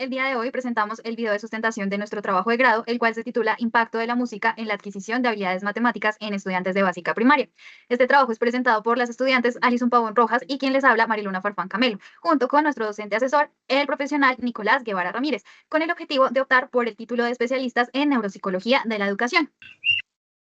El día de hoy presentamos el video de sustentación de nuestro trabajo de grado, el cual se titula Impacto de la música en la adquisición de habilidades matemáticas en estudiantes de básica primaria. Este trabajo es presentado por las estudiantes Alison Pavón Rojas y quien les habla Mariluna Farfán Camelo, junto con nuestro docente asesor, el profesional Nicolás Guevara Ramírez, con el objetivo de optar por el título de especialistas en neuropsicología de la educación.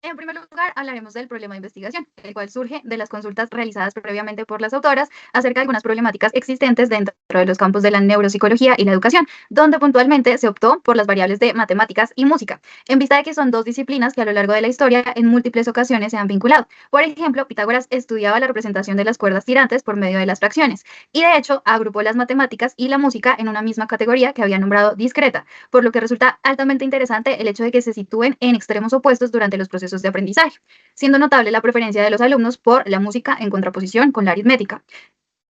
En primer lugar, hablaremos del problema de investigación, el cual surge de las consultas realizadas previamente por las autoras acerca de algunas problemáticas existentes dentro de los campos de la neuropsicología y la educación, donde puntualmente se optó por las variables de matemáticas y música, en vista de que son dos disciplinas que a lo largo de la historia en múltiples ocasiones se han vinculado. Por ejemplo, Pitágoras estudiaba la representación de las cuerdas tirantes por medio de las fracciones, y de hecho agrupó las matemáticas y la música en una misma categoría que había nombrado discreta, por lo que resulta altamente interesante el hecho de que se sitúen en extremos opuestos durante los procesos de aprendizaje, siendo notable la preferencia de los alumnos por la música en contraposición con la aritmética,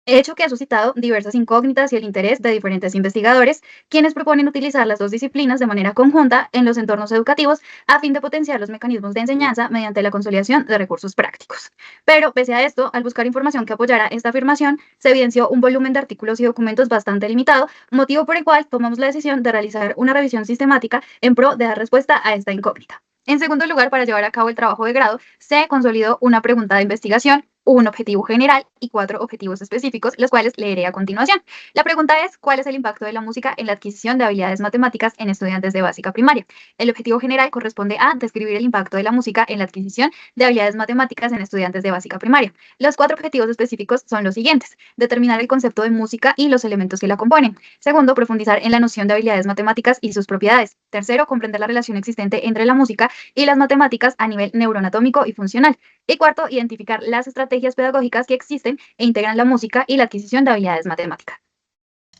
hecho que ha suscitado diversas incógnitas y el interés de diferentes investigadores, quienes proponen utilizar las dos disciplinas de manera conjunta en los entornos educativos a fin de potenciar los mecanismos de enseñanza mediante la consolidación de recursos prácticos. Pero, pese a esto, al buscar información que apoyara esta afirmación, se evidenció un volumen de artículos y documentos bastante limitado, motivo por el cual tomamos la decisión de realizar una revisión sistemática en pro de dar respuesta a esta incógnita. En segundo lugar, para llevar a cabo el trabajo de grado, se consolidó una pregunta de investigación, un objetivo general y 4 objetivos específicos, los cuales leeré a continuación. La pregunta es, ¿cuál es el impacto de la música en la adquisición de habilidades matemáticas en estudiantes de básica primaria? El objetivo general corresponde a describir el impacto de la música en la adquisición de habilidades matemáticas en estudiantes de básica primaria. Los 4 objetivos específicos son los siguientes: determinar el concepto de música y los elementos que la componen. Segundo, profundizar en la noción de habilidades matemáticas y sus propiedades. Tercero, comprender la relación existente entre la música y las matemáticas a nivel neuroanatómico y funcional. Y cuarto, identificar las estrategias pedagógicas que existen e integran la música y la adquisición de habilidades matemáticas.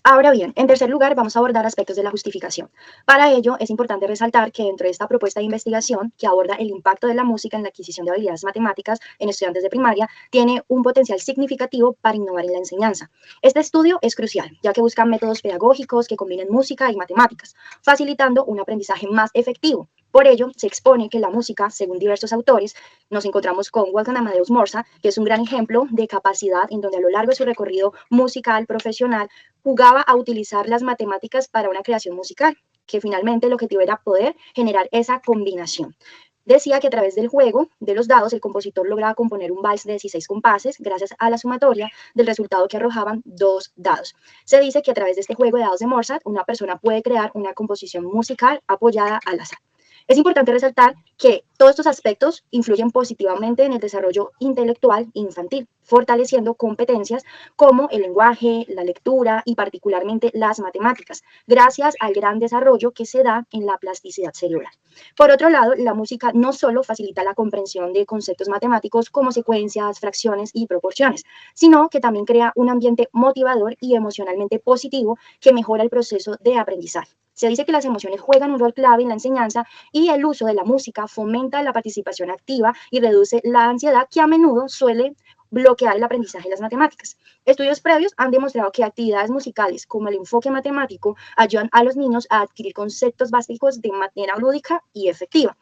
Ahora bien, en tercer lugar, vamos a abordar aspectos de la justificación. Para ello, es importante resaltar que dentro de esta propuesta de investigación, que aborda el impacto de la música en la adquisición de habilidades matemáticas en estudiantes de primaria, tiene un potencial significativo para innovar en la enseñanza. Este estudio es crucial, ya que busca métodos pedagógicos que combinen música y matemáticas, facilitando un aprendizaje más efectivo. Por ello, se expone que la música, según diversos autores, nos encontramos con Wolfgang Amadeus Mozart, que es un gran ejemplo de capacidad en donde a lo largo de su recorrido musical profesional jugaba a utilizar las matemáticas para una creación musical, que finalmente el objetivo era poder generar esa combinación. Decía que a través del juego de los dados, el compositor lograba componer un vals de 16 compases gracias a la sumatoria del resultado que arrojaban dos dados. Se dice que a través de este juego de dados de Mozart, una persona puede crear una composición musical apoyada al azar. Es importante resaltar que todos estos aspectos influyen positivamente en el desarrollo intelectual infantil, fortaleciendo competencias como el lenguaje, la lectura y particularmente las matemáticas, gracias al gran desarrollo que se da en la plasticidad cerebral. Por otro lado, la música no solo facilita la comprensión de conceptos matemáticos como secuencias, fracciones y proporciones, sino que también crea un ambiente motivador y emocionalmente positivo que mejora el proceso de aprendizaje. Se dice que las emociones juegan un rol clave en la enseñanza y el uso de la música fomenta la participación activa y reduce la ansiedad que a menudo suele bloquear el aprendizaje de las matemáticas. Estudios previos han demostrado que actividades musicales como el enfoque matemático ayudan a los niños a adquirir conceptos básicos de manera lúdica y efectiva.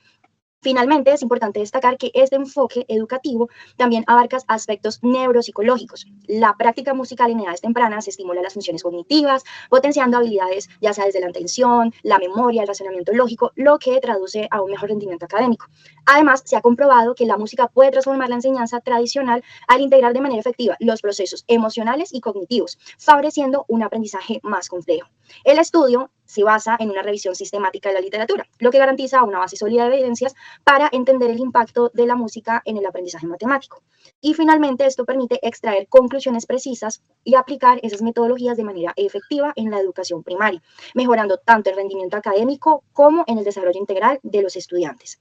Finalmente, es importante destacar que este enfoque educativo también abarca aspectos neuropsicológicos. La práctica musical en edades tempranas estimula las funciones cognitivas, potenciando habilidades ya sea desde la atención, la memoria, el razonamiento lógico, lo que traduce a un mejor rendimiento académico. Además, se ha comprobado que la música puede transformar la enseñanza tradicional al integrar de manera efectiva los procesos emocionales y cognitivos, favoreciendo un aprendizaje más complejo. El estudio se basa en una revisión sistemática de la literatura, lo que garantiza una base sólida de evidencias para entender el impacto de la música en el aprendizaje matemático. Y finalmente esto permite extraer conclusiones precisas y aplicar esas metodologías de manera efectiva en la educación primaria, mejorando tanto el rendimiento académico como en el desarrollo integral de los estudiantes.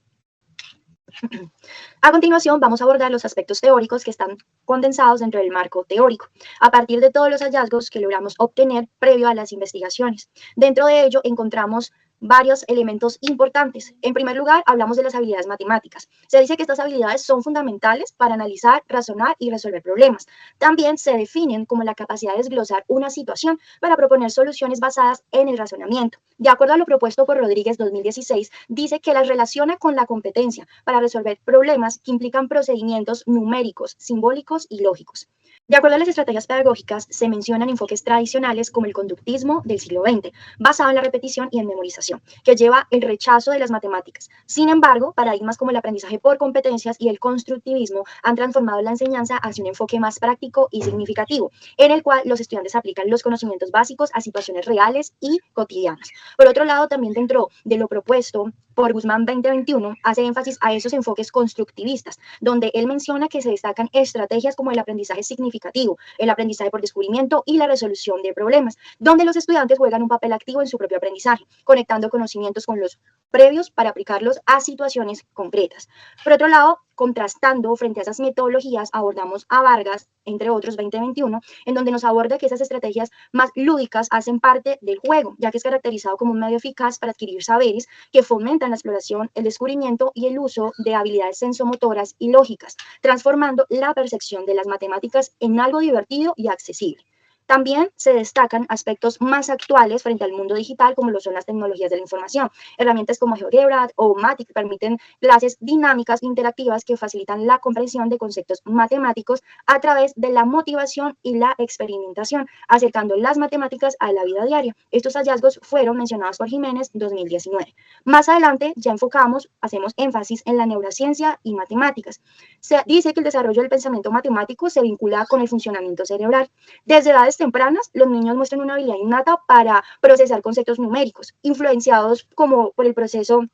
A continuación, vamos a abordar los aspectos teóricos que están condensados dentro del marco teórico, a partir de todos los hallazgos que logramos obtener previo a las investigaciones. Dentro de ello encontramos varios elementos importantes. En primer lugar, hablamos de las habilidades matemáticas. Se dice que estas habilidades son fundamentales para analizar, razonar y resolver problemas. También se definen como la capacidad de desglosar una situación para proponer soluciones basadas en el razonamiento. De acuerdo a lo propuesto por Rodríguez 2016, dice que las relaciona con la competencia para resolver problemas que implican procedimientos numéricos, simbólicos y lógicos. De acuerdo a las estrategias pedagógicas, se mencionan enfoques tradicionales como el conductismo del siglo XX, basado en la repetición y en memorización, que lleva el rechazo de las matemáticas. Sin embargo, paradigmas como el aprendizaje por competencias y el constructivismo han transformado la enseñanza hacia un enfoque más práctico y significativo, en el cual los estudiantes aplican los conocimientos básicos a situaciones reales y cotidianas. Por otro lado, también dentro de lo propuesto por Guzmán 2021, hace énfasis a esos enfoques constructivistas, donde él menciona que se destacan estrategias como el aprendizaje significativo, el aprendizaje por descubrimiento y la resolución de problemas, donde los estudiantes juegan un papel activo en su propio aprendizaje, conectando conocimientos con los previos para aplicarlos a situaciones concretas. Por otro lado, contrastando frente a esas metodologías, abordamos a Vargas, entre otros, 2021, en donde nos aborda que esas estrategias más lúdicas hacen parte del juego, ya que es caracterizado como un medio eficaz para adquirir saberes que fomentan la exploración, el descubrimiento y el uso de habilidades sensomotoras y lógicas, transformando la percepción de las matemáticas en algo divertido y accesible. También se destacan aspectos más actuales frente al mundo digital, como lo son las tecnologías de la información. Herramientas como GeoGebra o Matic permiten clases dinámicas interactivas que facilitan la comprensión de conceptos matemáticos a través de la motivación y la experimentación, acercando las matemáticas a la vida diaria. Estos hallazgos fueron mencionados por Jiménez en 2019. Más adelante ya hacemos énfasis en la neurociencia y matemáticas. Se dice que el desarrollo del pensamiento matemático se vincula con el funcionamiento cerebral. Desde edades tempranas, los niños muestran una habilidad innata para procesar conceptos numéricos, influenciados como por el proceso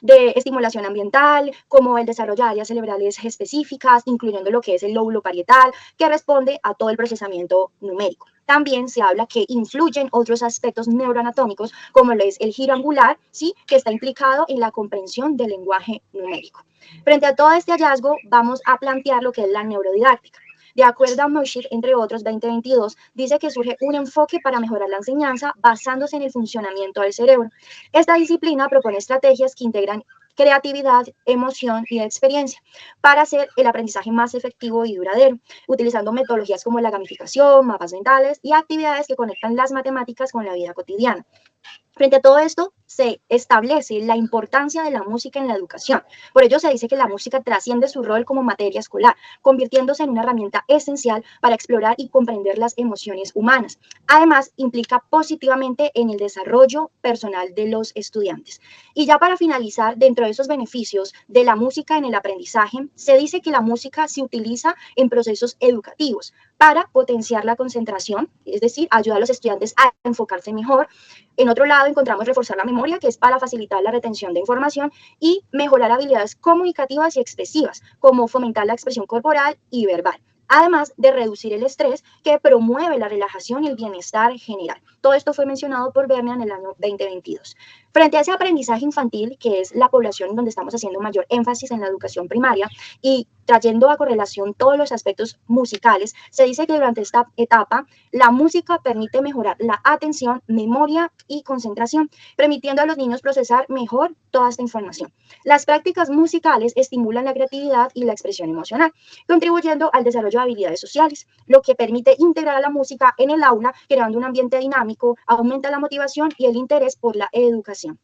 de estimulación ambiental, como el desarrollo de áreas cerebrales específicas, incluyendo lo que es el lóbulo parietal, que responde a todo el procesamiento numérico. También se habla que influyen otros aspectos neuroanatómicos, como lo es el giro angular, ¿sí? Que está implicado en la comprensión del lenguaje numérico. Frente a todo este hallazgo, vamos a plantear lo que es la neurodidáctica. De acuerdo a Moshir, entre otros, 2022, dice que surge un enfoque para mejorar la enseñanza basándose en el funcionamiento del cerebro. Esta disciplina propone estrategias que integran creatividad, emoción y experiencia para hacer el aprendizaje más efectivo y duradero, utilizando metodologías como la gamificación, mapas mentales y actividades que conectan las matemáticas con la vida cotidiana. Frente a todo esto, se establece la importancia de la música en la educación. Por ello se dice que la música trasciende su rol como materia escolar, convirtiéndose en una herramienta esencial para explorar y comprender las emociones humanas. Además, implica positivamente en el desarrollo personal de los estudiantes. Y ya para finalizar, dentro de esos beneficios de la música en el aprendizaje, se dice que la música se utiliza en procesos educativos para potenciar la concentración, es decir, ayuda a los estudiantes a enfocarse mejor. En otro lado, encontramos reforzar la memoria, que es para facilitar la retención de información y mejorar habilidades comunicativas y expresivas, como fomentar la expresión corporal y verbal. Además de reducir el estrés que promueve la relajación y el bienestar general. Todo esto fue mencionado por Bernia en el año 2022. Frente a ese aprendizaje infantil, que es la población donde estamos haciendo mayor énfasis en la educación primaria y trayendo a correlación todos los aspectos musicales, se dice que durante esta etapa la música permite mejorar la atención, memoria y concentración, permitiendo a los niños procesar mejor toda esta información. Las prácticas musicales estimulan la creatividad y la expresión emocional, contribuyendo al desarrollo de habilidades sociales, lo que permite integrar a la música en el aula, creando un ambiente dinámico, aumenta la motivación y el interés por la educación.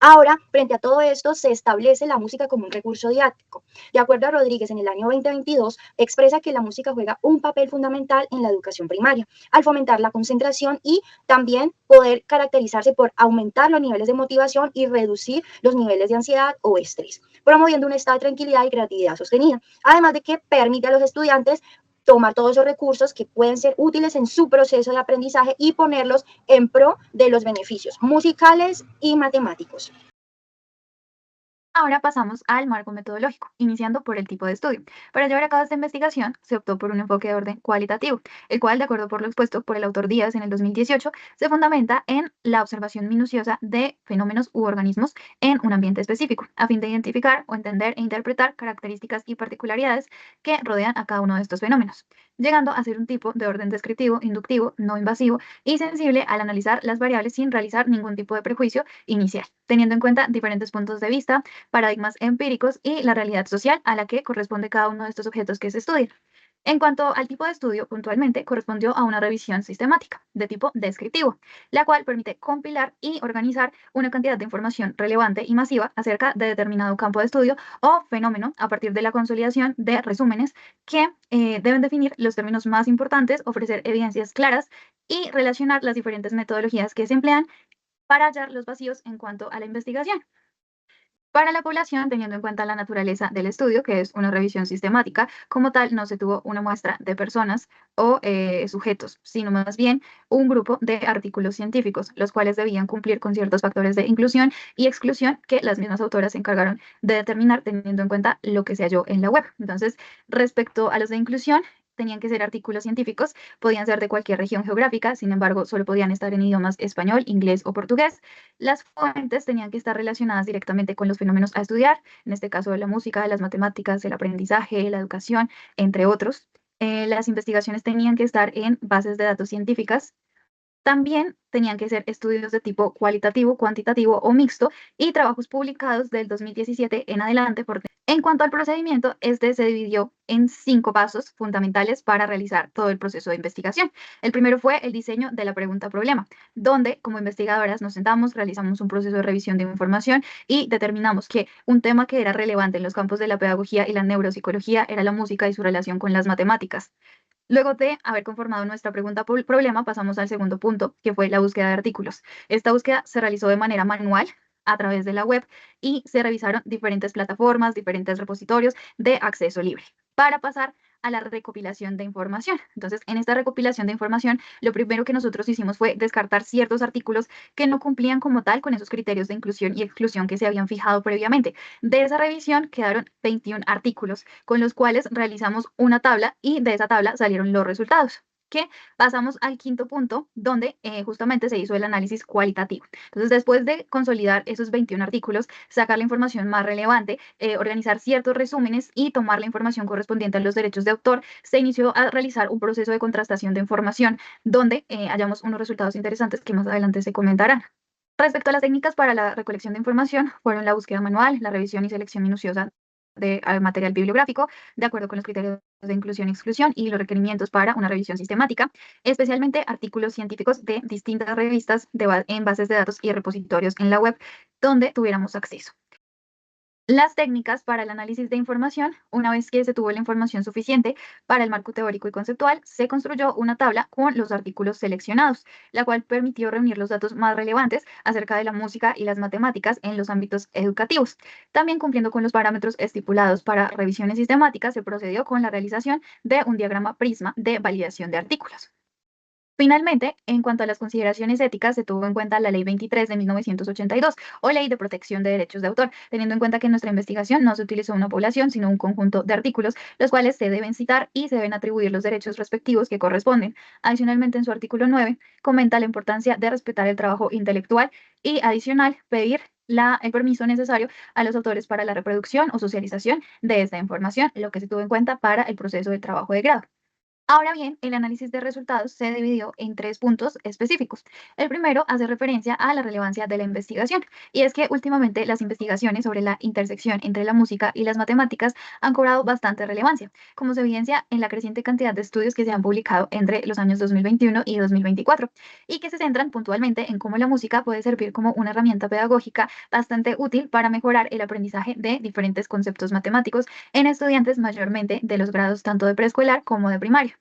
Ahora, frente a todo esto, se establece la música como un recurso didáctico. De acuerdo a Rodríguez, en el año 2022, expresa que la música juega un papel fundamental en la educación primaria, al fomentar la concentración y también poder caracterizarse por aumentar los niveles de motivación y reducir los niveles de ansiedad o estrés, promoviendo un estado de tranquilidad y creatividad sostenida. Además de que permite a los estudiantes tomar todos esos recursos que pueden ser útiles en su proceso de aprendizaje y ponerlos en pro de los beneficios musicales y matemáticos. Ahora pasamos al marco metodológico, iniciando por el tipo de estudio. Para llevar a cabo esta investigación, se optó por un enfoque de orden cualitativo, el cual, de acuerdo por lo expuesto por el autor Díaz en el 2018, se fundamenta en la observación minuciosa de fenómenos u organismos en un ambiente específico, a fin de identificar o entender e interpretar características y particularidades que rodean a cada uno de estos fenómenos, llegando a ser un tipo de orden descriptivo, inductivo, no invasivo y sensible al analizar las variables sin realizar ningún tipo de prejuicio inicial, teniendo en cuenta diferentes puntos de vista, paradigmas empíricos y la realidad social a la que corresponde cada uno de estos objetos que se estudian. En cuanto al tipo de estudio, puntualmente correspondió a una revisión sistemática de tipo descriptivo, la cual permite compilar y organizar una cantidad de información relevante y masiva acerca de determinado campo de estudio o fenómeno a partir de la consolidación de resúmenes que deben definir los términos más importantes, ofrecer evidencias claras y relacionar las diferentes metodologías que se emplean para hallar los vacíos en cuanto a la investigación. Para la población, teniendo en cuenta la naturaleza del estudio, que es una revisión sistemática, como tal, no se tuvo una muestra de personas o sujetos, sino más bien un grupo de artículos científicos, los cuales debían cumplir con ciertos factores de inclusión y exclusión que las mismas autoras se encargaron de determinar teniendo en cuenta lo que se halló en la web. Entonces, respecto a los de inclusión, tenían que ser artículos científicos, podían ser de cualquier región geográfica, sin embargo, solo podían estar en idiomas español, inglés o portugués. Las fuentes tenían que estar relacionadas directamente con los fenómenos a estudiar, en este caso de la música, las matemáticas, el aprendizaje, la educación, entre otros. Las investigaciones tenían que estar en bases de datos científicas. También tenían que ser estudios de tipo cualitativo, cuantitativo o mixto y trabajos publicados del 2017 en adelante. En cuanto al procedimiento, este se dividió en 5 pasos fundamentales para realizar todo el proceso de investigación. El primero fue el diseño de la pregunta-problema, donde como investigadoras nos sentamos, realizamos un proceso de revisión de información y determinamos que un tema que era relevante en los campos de la pedagogía y la neuropsicología era la música y su relación con las matemáticas. Luego de haber conformado nuestra pregunta problema, pasamos al segundo punto, que fue la búsqueda de artículos. Esta búsqueda se realizó de manera manual a través de la web y se revisaron diferentes plataformas, diferentes repositorios de acceso libre para pasar a la recopilación de información. Entonces, en esta recopilación de información, lo primero que nosotros hicimos fue descartar ciertos artículos que no cumplían como tal con esos criterios de inclusión y exclusión que se habían fijado previamente. De esa revisión quedaron 21 artículos con los cuales realizamos una tabla y de esa tabla salieron los resultados. Que pasamos al quinto punto, donde justamente se hizo el análisis cualitativo. Entonces, después de consolidar esos 21 artículos, sacar la información más relevante, organizar ciertos resúmenes y tomar la información correspondiente a los derechos de autor, se inició a realizar un proceso de contrastación de información, donde hallamos unos resultados interesantes que más adelante se comentarán. Respecto a las técnicas para la recolección de información, fueron la búsqueda manual, la revisión y selección minuciosa de material bibliográfico, de acuerdo con los criterios de inclusión y exclusión y los requerimientos para una revisión sistemática, especialmente artículos científicos de distintas revistas en bases de datos y repositorios en la web donde tuviéramos acceso. Las técnicas para el análisis de información, una vez que se tuvo la información suficiente para el marco teórico y conceptual, se construyó una tabla con los artículos seleccionados, la cual permitió reunir los datos más relevantes acerca de la música y las matemáticas en los ámbitos educativos. También cumpliendo con los parámetros estipulados para revisiones sistemáticas, se procedió con la realización de un diagrama prisma de validación de artículos. Finalmente, en cuanto a las consideraciones éticas, se tuvo en cuenta la Ley 23 de 1982 o Ley de Protección de Derechos de Autor, teniendo en cuenta que en nuestra investigación no se utilizó una población, sino un conjunto de artículos, los cuales se deben citar y se deben atribuir los derechos respectivos que corresponden. Adicionalmente, en su artículo 9, comenta la importancia de respetar el trabajo intelectual y adicional, pedir el permiso necesario a los autores para la reproducción o socialización de esta información, lo que se tuvo en cuenta para el proceso de trabajo de grado. Ahora bien, el análisis de resultados se dividió en 3 puntos específicos. El primero hace referencia a la relevancia de la investigación, y es que últimamente las investigaciones sobre la intersección entre la música y las matemáticas han cobrado bastante relevancia, como se evidencia en la creciente cantidad de estudios que se han publicado entre los años 2021 y 2024, y que se centran puntualmente en cómo la música puede servir como una herramienta pedagógica bastante útil para mejorar el aprendizaje de diferentes conceptos matemáticos en estudiantes mayormente de los grados tanto de preescolar como de primaria.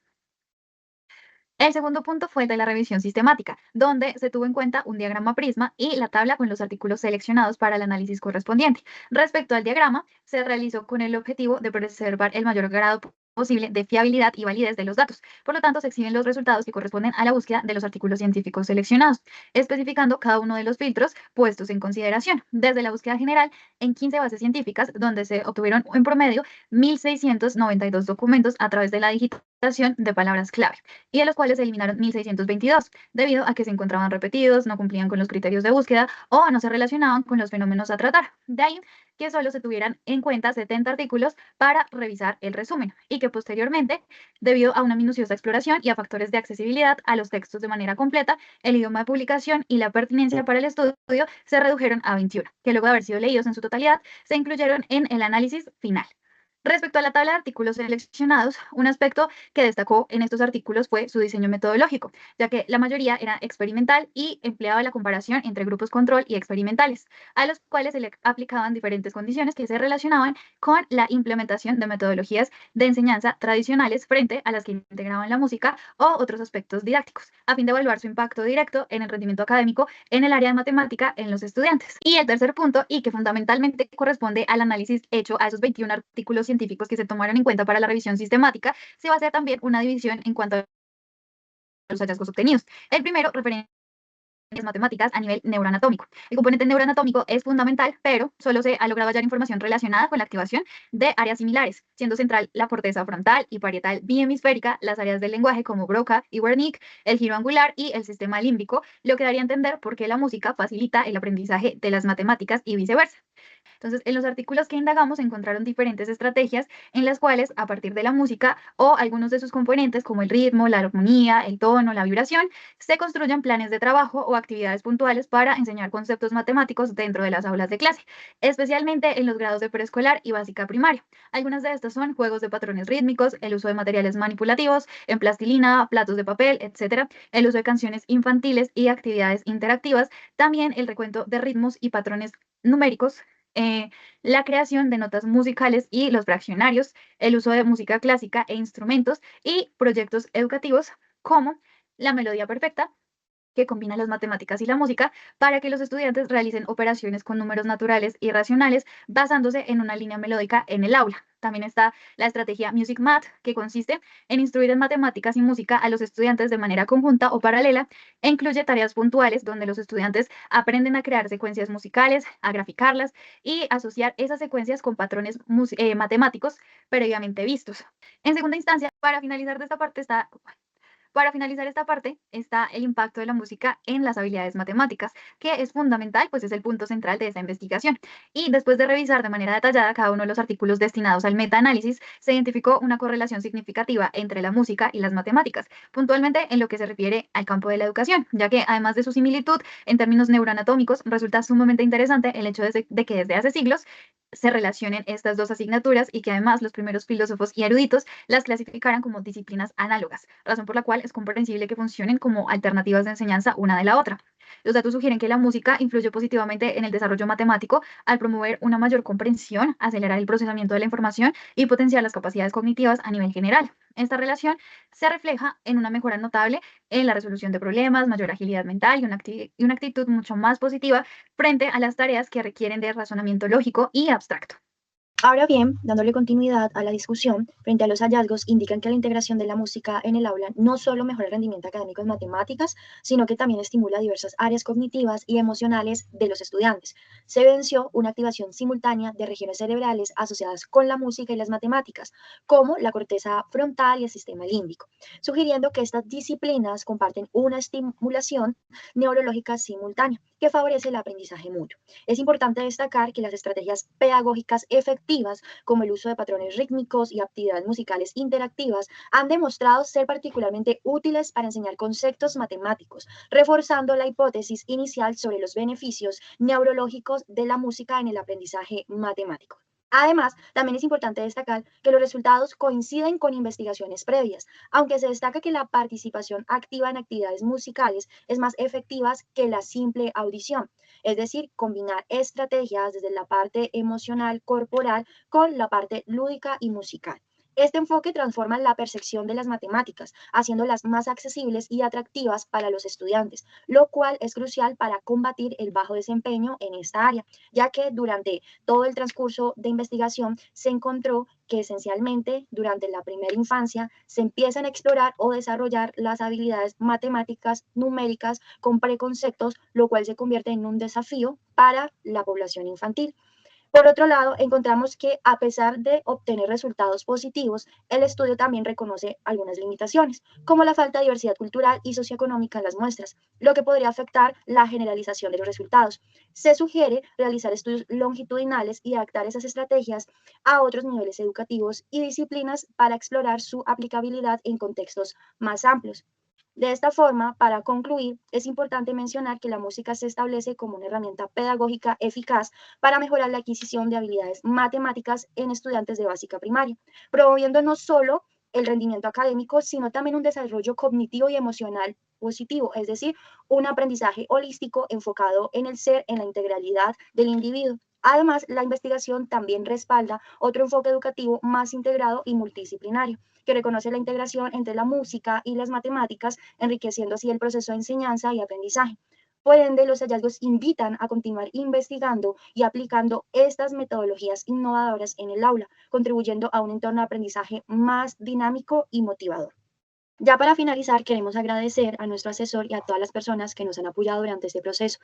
El segundo punto fue el de la revisión sistemática, donde se tuvo en cuenta un diagrama prisma y la tabla con los artículos seleccionados para el análisis correspondiente. Respecto al diagrama, se realizó con el objetivo de preservar el mayor grado posible de fiabilidad y validez de los datos. Por lo tanto, se exhiben los resultados que corresponden a la búsqueda de los artículos científicos seleccionados, especificando cada uno de los filtros puestos en consideración, desde la búsqueda general en 15 bases científicas, donde se obtuvieron en promedio 1.692 documentos a través de la digitación de palabras clave y de los cuales se eliminaron 1.622, debido a que se encontraban repetidos, no cumplían con los criterios de búsqueda o no se relacionaban con los fenómenos a tratar. De ahí que solo se tuvieran en cuenta 70 artículos para revisar el resumen y que posteriormente, debido a una minuciosa exploración y a factores de accesibilidad a los textos de manera completa, el idioma de publicación y la pertinencia para el estudio se redujeron a 21, que luego de haber sido leídos en su totalidad, se incluyeron en el análisis final. Respecto a la tabla de artículos seleccionados, un aspecto que destacó en estos artículos fue su diseño metodológico, ya que la mayoría era experimental y empleaba la comparación entre grupos control y experimentales, a los cuales se le aplicaban diferentes condiciones que se relacionaban con la implementación de metodologías de enseñanza tradicionales frente a las que integraban la música o otros aspectos didácticos, a fin de evaluar su impacto directo en el rendimiento académico en el área de matemática en los estudiantes. Y el tercer punto, y que fundamentalmente corresponde al análisis hecho a esos 21 artículos científicos que se tomaron en cuenta para la revisión sistemática, se va a hacer también una división en cuanto a los hallazgos obtenidos. El primero, referente matemáticas a nivel neuroanatómico. El componente neuroanatómico es fundamental, pero solo se ha logrado hallar información relacionada con la activación de áreas similares, siendo central la corteza frontal y parietal bihemisférica, las áreas del lenguaje como Broca y Wernicke, el giro angular y el sistema límbico, lo que daría a entender por qué la música facilita el aprendizaje de las matemáticas y viceversa. Entonces, en los artículos que indagamos encontraron diferentes estrategias en las cuales, a partir de la música o algunos de sus componentes, como el ritmo, la armonía, el tono, la vibración, se construyen planes de trabajo o actividades puntuales para enseñar conceptos matemáticos dentro de las aulas de clase, especialmente en los grados de preescolar y básica primaria. Algunas de estas son juegos de patrones rítmicos, el uso de materiales manipulativos, en plastilina, platos de papel, etcétera, el uso de canciones infantiles y actividades interactivas, también el recuento de ritmos y patrones numéricos, eh, la creación de notas musicales y los fraccionarios, el uso de música clásica e instrumentos y proyectos educativos como la melodía perfecta, que combina las matemáticas y la música para que los estudiantes realicen operaciones con números naturales y racionales basándose en una línea melódica en el aula. También está la estrategia Music Math, que consiste en instruir en matemáticas y música a los estudiantes de manera conjunta o paralela e incluye tareas puntuales donde los estudiantes aprenden a crear secuencias musicales, a graficarlas y asociar esas secuencias con patrones matemáticos previamente vistos. En segunda instancia, para finalizar esta parte está el impacto de la música en las habilidades matemáticas, que es fundamental, pues es el punto central de esta investigación. Y después de revisar de manera detallada cada uno de los artículos destinados al metaanálisis, se identificó una correlación significativa entre la música y las matemáticas, puntualmente en lo que se refiere al campo de la educación, ya que además de su similitud en términos neuroanatómicos, resulta sumamente interesante el hecho de que desde hace siglos se relacionen estas dos asignaturas y que además los primeros filósofos y eruditos las clasificaran como disciplinas análogas, razón por la cual es comprensible que funcionen como alternativas de enseñanza una de la otra. Los datos sugieren que la música influye positivamente en el desarrollo matemático al promover una mayor comprensión, acelerar el procesamiento de la información y potenciar las capacidades cognitivas a nivel general. Esta relación se refleja en una mejora notable en la resolución de problemas, mayor agilidad mental y una actitud mucho más positiva frente a las tareas que requieren de razonamiento lógico y abstracto. Ahora bien, dándole continuidad a la discusión, frente a los hallazgos indican que la integración de la música en el aula no solo mejora el rendimiento académico en matemáticas, sino que también estimula diversas áreas cognitivas y emocionales de los estudiantes. Se evidenció una activación simultánea de regiones cerebrales asociadas con la música y las matemáticas, como la corteza frontal y el sistema límbico, sugiriendo que estas disciplinas comparten una estimulación neurológica simultánea que favorece el aprendizaje mutuo. Es importante destacar que las estrategias pedagógicas efectivas, como el uso de patrones rítmicos y actividades musicales interactivas, han demostrado ser particularmente útiles para enseñar conceptos matemáticos, reforzando la hipótesis inicial sobre los beneficios neurológicos de la música en el aprendizaje matemático. Además, también es importante destacar que los resultados coinciden con investigaciones previas, aunque se destaca que la participación activa en actividades musicales es más efectiva que la simple audición, es decir, combinar estrategias desde la parte emocional corporal con la parte lúdica y musical. Este enfoque transforma la percepción de las matemáticas, haciéndolas más accesibles y atractivas para los estudiantes, lo cual es crucial para combatir el bajo desempeño en esta área, ya que durante todo el transcurso de investigación se encontró que esencialmente durante la primera infancia se empiezan a explorar o desarrollar las habilidades matemáticas numéricas con preconceptos, lo cual se convierte en un desafío para la población infantil. Por otro lado, encontramos que a pesar de obtener resultados positivos, el estudio también reconoce algunas limitaciones, como la falta de diversidad cultural y socioeconómica en las muestras, lo que podría afectar la generalización de los resultados. Se sugiere realizar estudios longitudinales y adaptar esas estrategias a otros niveles educativos y disciplinas para explorar su aplicabilidad en contextos más amplios. De esta forma, para concluir, es importante mencionar que la música se establece como una herramienta pedagógica eficaz para mejorar la adquisición de habilidades matemáticas en estudiantes de básica primaria, promoviendo no solo el rendimiento académico, sino también un desarrollo cognitivo y emocional positivo, es decir, un aprendizaje holístico enfocado en el ser, en la integralidad del individuo. Además, la investigación también respalda otro enfoque educativo más integrado y multidisciplinario, que reconoce la integración entre la música y las matemáticas, enriqueciendo así el proceso de enseñanza y aprendizaje. Por ende, los hallazgos invitan a continuar investigando y aplicando estas metodologías innovadoras en el aula, contribuyendo a un entorno de aprendizaje más dinámico y motivador. Ya para finalizar, queremos agradecer a nuestro asesor y a todas las personas que nos han apoyado durante este proceso.